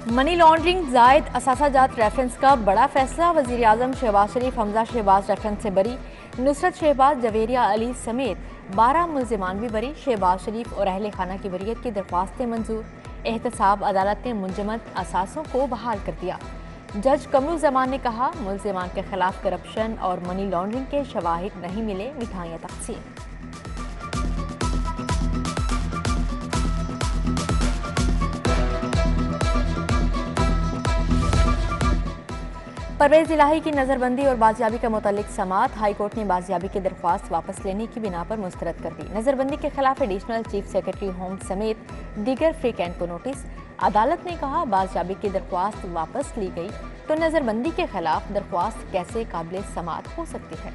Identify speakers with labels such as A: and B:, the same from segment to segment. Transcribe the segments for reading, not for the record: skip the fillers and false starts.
A: Money laundering जायद असासाजात reference का बड़ा फैसला। वजीर आजम शहबाज शरीफ हमजा शहबाज रेफरेंस से बरी। नुसरत शहबाज जवेरिया अली समेत 12 मुलजिमान भी बरी। शहबाज शरीफ और अहले खाना की बरीयत की दरख्वास्तें मंजूर। एहतसाब अदालत ने मुंजमद असासों को बहाल कर दिया। जज कमरुज़्ज़मान ने कहा, मुलजिमान के खिलाफ करप्शन और मनी लॉन्ड्रिंग के शवाहिद नहीं मिले, मिठाइयाँ तकसीम। परवेज इलाही की नज़रबंदी और बाजियाबी का मुतल्लिक समात। हाई कोर्ट ने बाजियाबी की दरख्वास्त वापस लेने की बिना पर मुस्तरद कर दी। नज़रबंदी के खिलाफ एडिशनल चीफ सेक्रेटरी होम समेत दीगर फ्री कैंट को नोटिस। अदालत ने कहा, बाजियाबी की दरख्वास्त वापस ली गई तो नज़रबंदी के खिलाफ दरख्वास्त कैसे काबिल समात हो सकती है।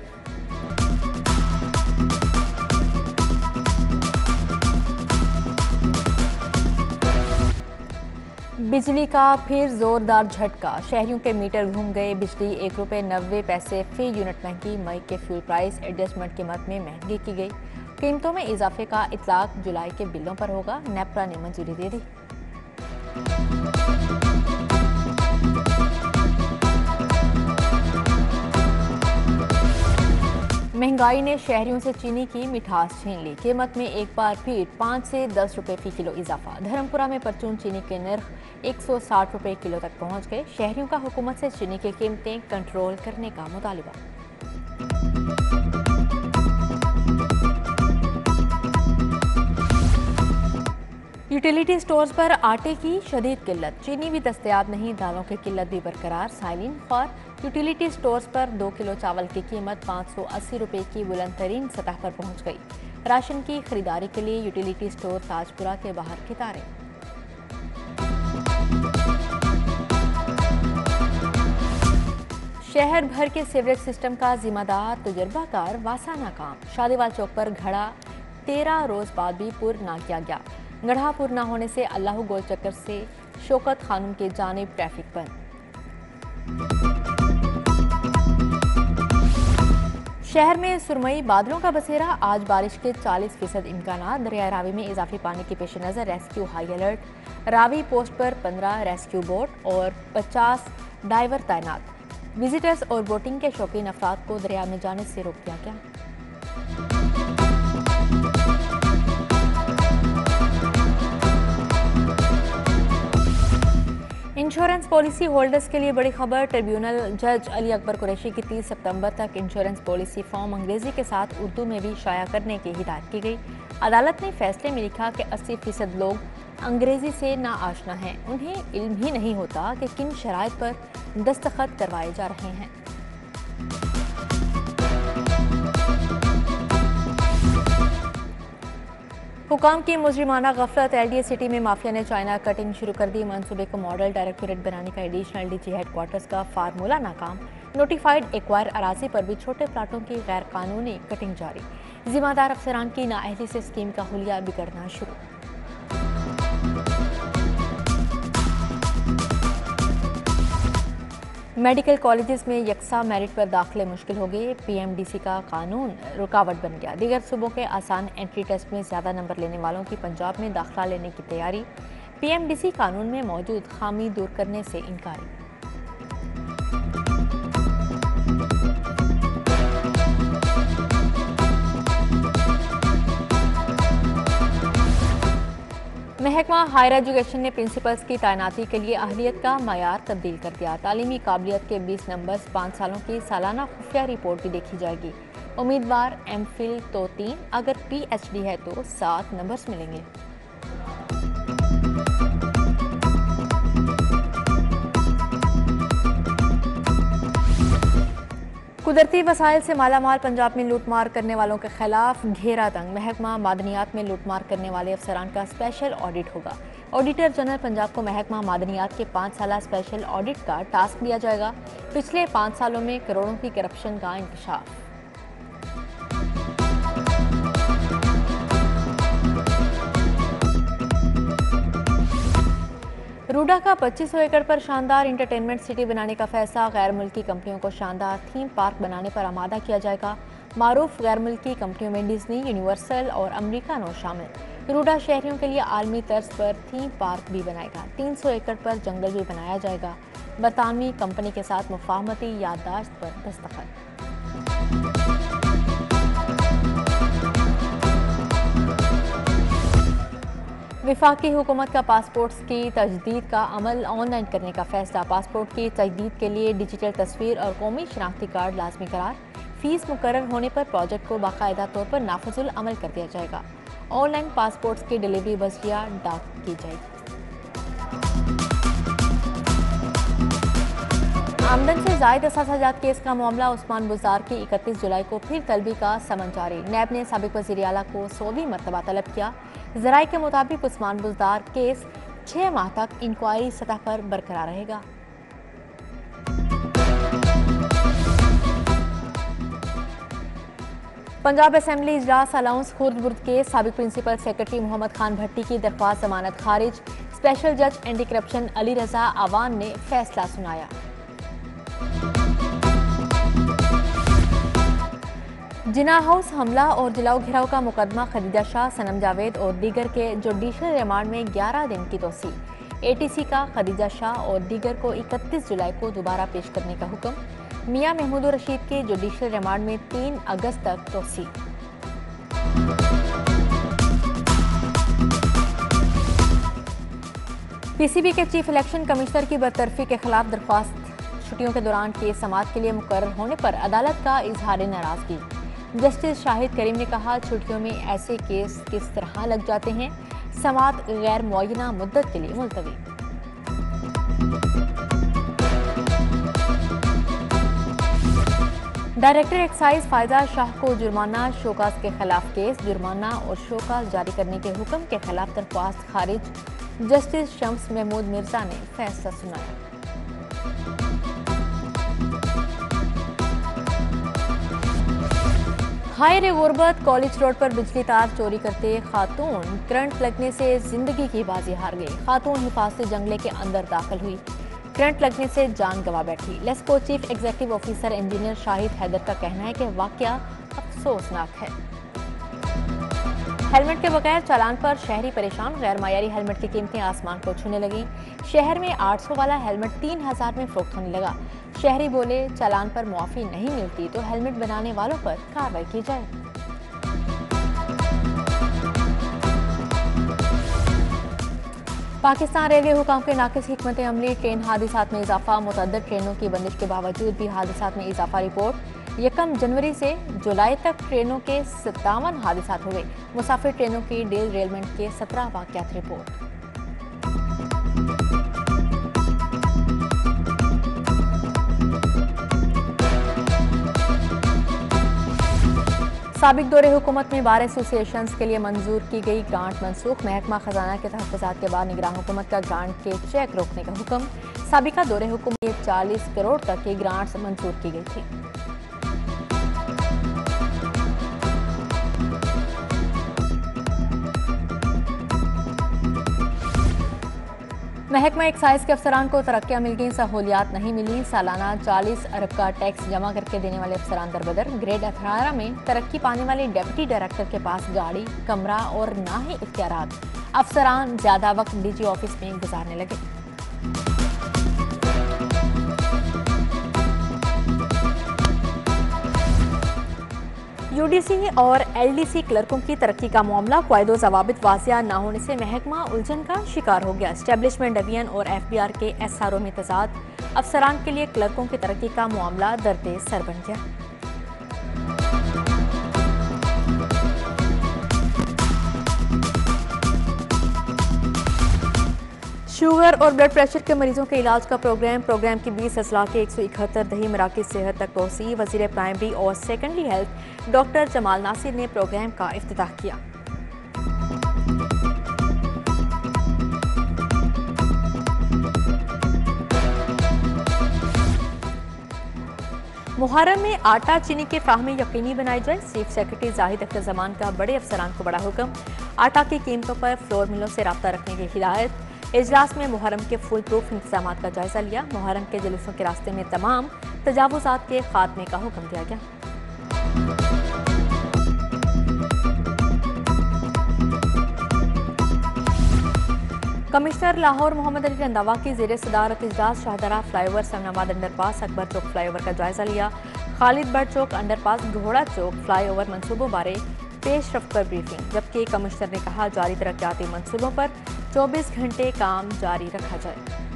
A: बिजली का फिर जोरदार झटका। शहरियों के मीटर घूम गए। बिजली ₹1.90 फी यूनिट महंगी। मई के फ्यूल प्राइस एडजस्टमेंट कीमत में महंगी की गई। कीमतों में इजाफे का इतलाक जुलाई के बिलों पर होगा। नेपरा ने मंजूरी दे दी। महंगाई ने शहरियों से चीनी की मिठास छीन ली। कीमत में एक बार फिर 5 से 10 रुपए फी किलो इजाफा। धर्मपुरा में परचून चीनी के नर्ख 160 रुपए किलो तक पहुंच गए। शहरियों का हुकूमत से चीनी की कीमतें कंट्रोल करने का मुतालिबा। यूटिलिटी स्टोर्स पर आटे की शदीद किल्लत। चीनी भी दस्तयाब नहीं, दालों की किल्लत भी बरकरार। साइलिन ख्वार यूटिलिटी स्टोर्स पर 2 किलो चावल की कीमत 580 रुपए की बुलंद तरीन सतह पर पहुंच गई। राशन की खरीदारी के लिए यूटिलिटी स्टोर ताजपुरा के बाहर कितारे। शहर भर के सीवरेज सिस्टम का जिम्मेदार तजुर्बाकार वासा नाकाम। शादीवाल चौक पर घड़ा 13 रोज बाद भी पुर ना किया गया। गढ़ा पुर ना होने से अल्लाह गोल चक्कर से शौकत खानम की जानिब ट्रैफिक बंद। शहर में सुरमई बादलों का बसेरा। आज बारिश के 40% इम्कानात। दरिया रावी में इजाफी पानी के पेश नज़र rescue high alert. Ravi post पर 15 रेस्क्यू बोट और 50 डाइवर तैनात। विजिटर्स और बोटिंग के शौकीन अफराद को दरिया में जाने से रोक दिया गया। इंश्योरेंस पॉलिसी होल्डर्स के लिए बड़ी खबर। ट्रिब्यूनल जज अली अकबर कुरैशी की 30 सितंबर तक इंश्योरेंस पॉलिसी फॉर्म अंग्रेजी के साथ उर्दू में भी शाया करने की हिदायत की गई। अदालत ने फैसले में लिखा कि 80% लोग अंग्रेजी से ना आशना हैं। उन्हें इल्म ही नहीं होता कि किन शराइत पर दस्तखत करवाए जा रहे हैं। हुकाम की मुजरिमाना गफलत। LDA सिटी में माफिया ने चाइना कटिंग शुरू कर दी। मंसूबे को मॉडल डायरेक्टोरेट बनाने का एडिशनल DG हेडक्वार्टर्स का फार्मूला नाकाम। नोटिफाइड एक्वायर अराजी पर भी छोटे प्लाटों की गैर कानूनी कटिंग जारी। जिम्मेदार अफसरान की नाअहली से स्कीम का हुलिया बिगड़ना शुरू। मेडिकल कॉलेजेस में यकसा मेरिट पर दाखिले मुश्किल हो गए। PMDC का कानून रुकावट बन गया। दीगर सूबों के आसान एंट्री टेस्ट में ज़्यादा नंबर लेने वालों की पंजाब में दाखिला लेने की तैयारी। PMDC कानून में मौजूद खामी दूर करने से इनकारी। महकमा हायर एजुकेशन ने प्रिंसिपल्स की तैनाती के लिए अहलियत का मयार तब्दील कर दिया। तालीमी काबिलियत के 20 नंबर्स 5 सालों की सालाना खुफिया रिपोर्ट भी देखी जाएगी। उम्मीदवार MPhil तो 3, अगर PhD है तो 7 नंबर्स मिलेंगे। कुदरती वसाइल से मालामाल पंजाब में लूटमार करने वालों के खिलाफ घेरा तंग। महकमा मादनियात में लूटमार करने वाले अफसरान का स्पेशल ऑडिट होगा। ऑडिटर जनरल पंजाब को महकमा मादनियात के 5 साला स्पेशल ऑडिट का टास्क दिया जाएगा। पिछले 5 सालों में करोड़ों की करप्शन का इंकशाफ। रूडा का 2500 एकड़ पर शानदार इंटरटेनमेंट सिटी बनाने का फैसला। गैर मुल्की कंपनियों को शानदार थीम पार्क बनाने पर आमादा किया जाएगा। मारूफ गैर मुल्की कंपनियों में डिज्नी, यूनिवर्सल और अमेरिकानो शामिल। रूडा शहरियों के लिए आलमी तर्ज पर थीम पार्क भी बनाएगा। 300 एकड़ पर जंगल भी बनाया जाएगा। बरतानवी कंपनी के साथ मुफाहमती याददाश्त पर दस्तखत। वफाकी हुकूमत का पासपोर्ट की तजदीद का अमल ऑनलाइन करने का फैसला। पासपोर्ट की तजदीद के लिए डिजिटल तस्वीर और कौमी शनाख्ती कार्ड लाजमी करार। फीस मुकर्रर होने पर प्रोजेक्ट को बाकायदा तौर पर नाफजुल अमल कर दिया जाएगा। ऑनलाइन पासपोर्ट्स की डिलीवरी बजरिया डाक की जाएगी। आमदन से जायद असासाजात केस का मामला उस्मान बुज़दार की 31 जुलाई को फिर तलबी का समन जारी। नैब ने साबिक वज़ीर आला को 100वीं मरतबा तलब किया। ज़राए के मुताबिक उस्मान बुज़दार केस 6 माह तक इंक्वायरी सतह पर बरकरार रहेगा। पंजाब असेंबली इजलास अलाउंस खुर्द-बुर्द के साबिक प्रिंसिपल सेक्रेटरी मोहम्मद खान भट्टी की दरख्वास्त जमानत खारिज। स्पेशल जज एंटी करप्शन अली रजा आवान ने फैसला सुनाया। जिना हाउस हमला और जलाओ घिराव का मुकदमा खदीजा शाह, सनम जावेद और दीगर के जुडिशल रिमांड में 11 दिन की तोसी। एटीसी का खदीजा शाह और दीगर को 31 जुलाई को दोबारा पेश करने का हुक्म। मियां महमूद रशीद के जुडिशल रिमांड में 3 अगस्त तक तोसी। पीसीबी के चीफ इलेक्शन कमिश्नर की बरतरफी के खिलाफ दरख्वास्त। छुट्टियों के दौरान केस समाअत के लिए मुकर्रर होने पर अदालत का इजहार नाराजगी। जस्टिस शाहिद करीम ने कहा, छुट्टियों में ऐसे केस किस तरह लग जाते हैं, समाअत गैर मुअय्यना मुद्दत के लिए मुलतवी। डायरेक्टर एक्साइज फायदा शाह को जुर्माना शोकाज के खिलाफ केस। जुर्माना और शोकाज जारी करने के हुक्म के खिलाफ दरख्वास्त खारिज। जस्टिस शम्स महमूद मिर्जा ने फैसला सुनाया। हायर गुरबत कॉलेज रोड पर बिजली तार चोरी करते खातून, करंट लगने से जिंदगी की बाजी हार गई। खातून हिफाजती जंगले के अंदर दाखिल हुई, करंट लगने से जान गंवा बैठी। LESCO chief executive officer engineer Shahid Haider का कहना है कि वाकया अफसोसनाक है। हेलमेट के बगैर चालान पर शहरी परेशान। गैर मायारी हेलमेट की कीमतें आसमान को छूने लगी। शहर में 800 वाला हेलमेट 3000 में फरोख्त होने लगा। शहरी बोले, चालान पर मुआफी नहीं मिलती तो हेलमेट बनाने वालों पर कार्रवाई की जाए। पाकिस्तान रेलवे हुकाम के नाकिस हिकमत अमली। ट्रेन हादिसात में इजाफा। मुतअद्दिद ट्रेनों की बंदिश के बावजूद भी हादिसात में इजाफा रिपोर्ट। 1 जनवरी से जुलाई तक ट्रेनों के 57 हादिसात हुए। मुसाफिर ट्रेनों की डिरेलमेंट के 17 वाक़यात रिपोर्ट। साबिक दौरे हुकूमत में बार एसोसिएशंस के लिए मंजूर की गई ग्रांट मनसूख। महकमा खजाना के तहफ़्फ़ुज़ात के बाद निगरान हुकूमत का ग्रांट के चेक रोकने का हुक्म। साबिका दौरे हुकूमत में 40 करोड़ तक की ग्रांट्स मंजूर की गई थी। महकमा एक्साइज के अफसरान को तरक्कियां मिल गई, सहूलियात नहीं मिली। सालाना 40 अरब का टैक्स जमा करके देने वाले अफसरान दरबदर। ग्रेड 18 में तरक्की पाने वाले डिप्टी डायरेक्टर के पास गाड़ी, कमरा और ना ही इख्तियारात। अफसरान ज्यादा वक्त डीजी ऑफिस में गुजारने लगे। यूडीसी और एलडीसी क्लर्कों की तरक्की का मामला क़वायदो ज़वाबित वाज़िया न होने से महकमा उलझन का शिकार हो गया। एस्टेब्लिशमेंट डिवीजन और एफबीआर के एसआरओ में तजाद। अफसरान के लिए क्लर्कों की तरक्की का मामला दर्द सर बन गया। शुगर और ब्लड प्रेशर के मरीजों के इलाज का प्रोग्राम की 20 अजला के 171 दही मराकज़ सेहत तक तोसी। वज़ीर प्राइमरी और secondary health doctor Jamal Nasir ने प्रोग्राम का इफ्तिताह किया। मुहर्रम में आटा चीनी के फाहमी यकीनी बनाई जाए। चीफ सेक्रेटरी जाहिद अख्तर जमान का बड़े अफसरान को बड़ा हुक्म। आटा की कीमतों पर फ्लोर मिलों से रब्ता रखने की हिदायत। इजलास में मुहर्रम के फुल प्रूफ इंतजाम का जायजा लिया। मुहर्रम के जुलूसों के रास्ते में तमाम तजावुजात के खात्मे का हुक्म दिया गया। कमिश्नर लाहौर मोहम्मद अली रंधावा की ज़ेर सदारत इजलास शाहदरा फ्लाईओवर सलमाबाद अंडरपास अकबर चौक फ्लाईओवर का जायजा लिया। खालिद बट चौक अंडरपास घोड़ा चौक फ्लाईओवर मंसूबों बारे पेशरफ्त पर ब्रीफिंग, जबकि कमिश्नर ने कहा जारी तरक्याती मंसूबों पर 24 घंटे काम जारी रखा जाए।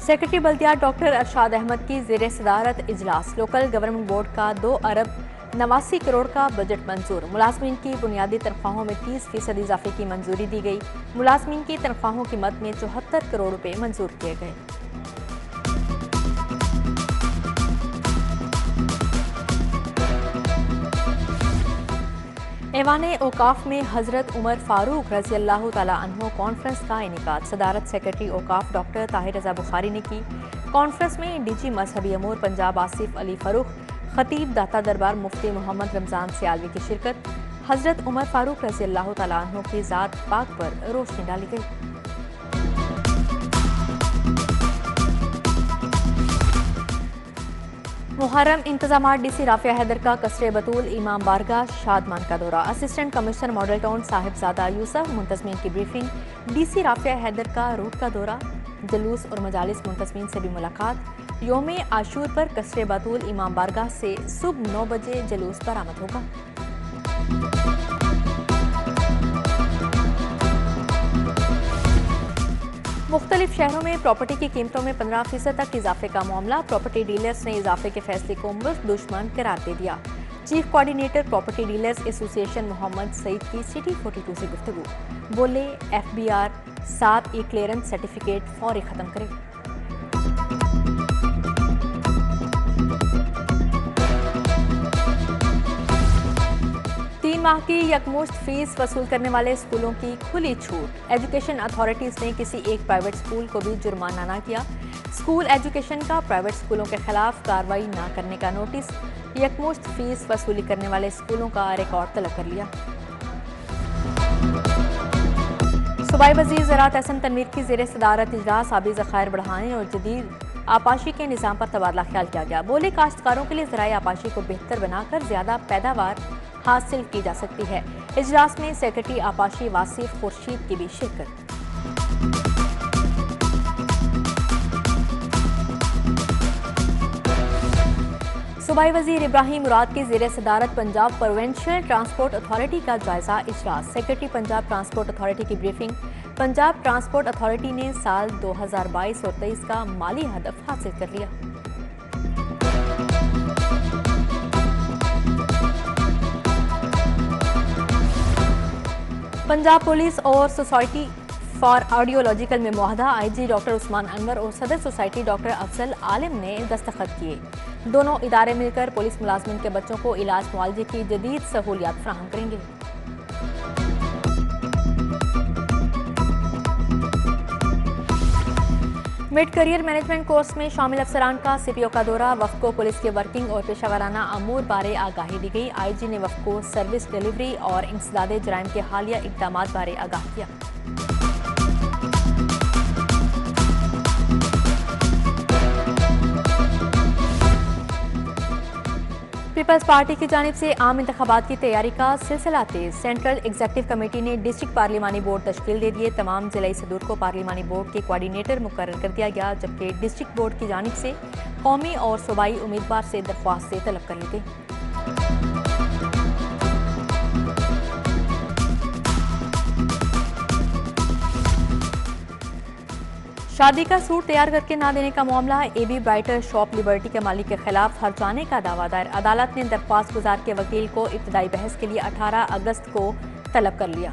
A: सेक्रेटरी बल्दियात डॉक्टर अरशाद अहमद की ज़ेर सदारत इजलास लोकल गवर्नमेंट बोर्ड का 2 अरब 89 करोड़ का बजट मंजूर। मुलाजमीन की बुनियादी तनख्वाहों में 30% इजाफे की मंजूरी दी गई। मुलाजमीन की तनख्वाहों की मद में 74 करोड़ रुपए मंजूर किए गए। ऐवाने औकाफ में हजरत उमर फारूक रज़ी अल्लाह तआला अन्हु कॉन्फ्रेंस का इनेकाद सदारत सेक्रेटरी औकाफ डॉक्टर ताहिर रज़ा बुखारी ने की। कॉन्फ्रेंस में डीजी मजहबी अमूर पंजाब आसिफ अली फरूख, खतीब दाता दरबार मुफ्ती मोहम्मद रमजान सियालवी की शिरकत। हजरत उमर फारूक रज़ी अल्लाह तआला अन्हु की ज़ात पाक पर रोशनी डाली गई। मुहर्रम इंतजामात डीसी राफिया हैदर का कसरे बतूल इमाम बारगाह शादमान का दौरा। Assistant commissioner Model Town Sahibzada Yousuf मुंतजमीन की ब्रीफिंग। डीसी राफिया हैदर का रूट का दौरा, जलूस और मजालिस मुंतजमीन से भी मुलाकात। योम आशूर पर कसरे बतूल इमाम बारगाह से सुबह 9 बजे जलूस बरामद होगा। मुख्तलिफ शहरों में प्रॉपर्टी की कीमतों में 15% तक इजाफे का मामला। प्रॉपर्टी डीलर्स ने इजाफे के फैसले को मुल्क दुश्मन करार दे दिया। Chief coordinator property dealers association Mohammad Saeed की सिटी 42 से गुफ्तगू, बोले FBR 7 क्लियरेंस सर्टिफिकेट फौरी खत्म करें। 3 माह की यकमुश्त फीस वसूल करने वाले स्कूलों की खुली छूट। एजुकेशन अथॉरिटीज ने किसी एक प्राइवेट स्कूल को भी जुर्माना न किया। स्कूल एजुकेशन का प्राइवेट स्कूलों के खिलाफ कार्रवाई न करने का नोटिस। यकमुश्त फीस वसूली करने वाले स्कूलों का रिकॉर्ड तलब कर लिया। सूबाई वज़ीर ज़राअत एहसन तनवीर की ज़ेर सदारत इजलास आबी ज़खायर बढ़ाने और जदीद आपाशी के निज़ाम पर तबादला ख्याल किया गया। बोले काश्तकारों के लिए ज़राए आपाशी को बेहतर बनाकर ज़्यादा पैदावार हासिल की जा सकती है। इजलास में सेक्रेटरी आपाशी वासिफ खुर्शीद की भी शिरकत। सूबाई वज़ीर इब्राहिम मुराद की ज़ेर सदारत पंजाब प्रोविंशियल ट्रांसपोर्ट अथॉरिटी का जायजा इजलास। सेक्रेटरी पंजाब ट्रांसपोर्ट अथॉरिटी की ब्रीफिंग। पंजाब ट्रांसपोर्ट अथॉरिटी ने साल 2022 और 23 का माली हदफ हासिल कर लिया। पंजाब पुलिस और सोसाइटी फॉर ऑडियोलॉजिकल में मुआहदा। IG डॉक्टर उस्मान अनवर और सदर सोसाइटी डॉक्टर अफजल आलिम ने दस्तखत किए। दोनों इदारे मिलकर पुलिस मुलाजमिन के बच्चों को इलाज मुआलजे की जदीद सहूलियात फराहम करेंगे। मिड करियर मैनेजमेंट कोर्स में शामिल अफसरान का CPO का दौरा। वफ़ को पुलिस के वर्किंग और पेशावराना अमूर बारे आगाही दी गई। IG ने वफ़ को सर्विस डिलीवरी और इंसदादे जराइम के हालिया इक़दामात बारे आगाह किया। पीपल्स पार्टी की जानिब से आम इंतखाबात की तैयारी का सिलसिला तेज। सेंट्रल एग्जीक्यूटिव कमेटी ने डिस्ट्रिक्ट पार्लिमानी बोर्ड तश्कील दे दिए। तमाम जिलाई सदूर को पार्लिमानी बोर्ड के कोऑर्डिनेटर मुकर्रर कर दिया गया, जबकि डिस्ट्रिक्ट बोर्ड की जानिब से कौमी और सूबाई उम्मीदवार से दरख्वास्तें तलब कर ली गई। शादी का सूट तैयार करके ना देने का मामला। AB ब्राइटर शॉप लिबर्टी के मालिक के खिलाफ हर्जाने का दावा दायर। अदालत ने दरख्वास्त गुजार के वकील को इब्तदाई बहस के लिए 18 अगस्त को तलब कर लिया।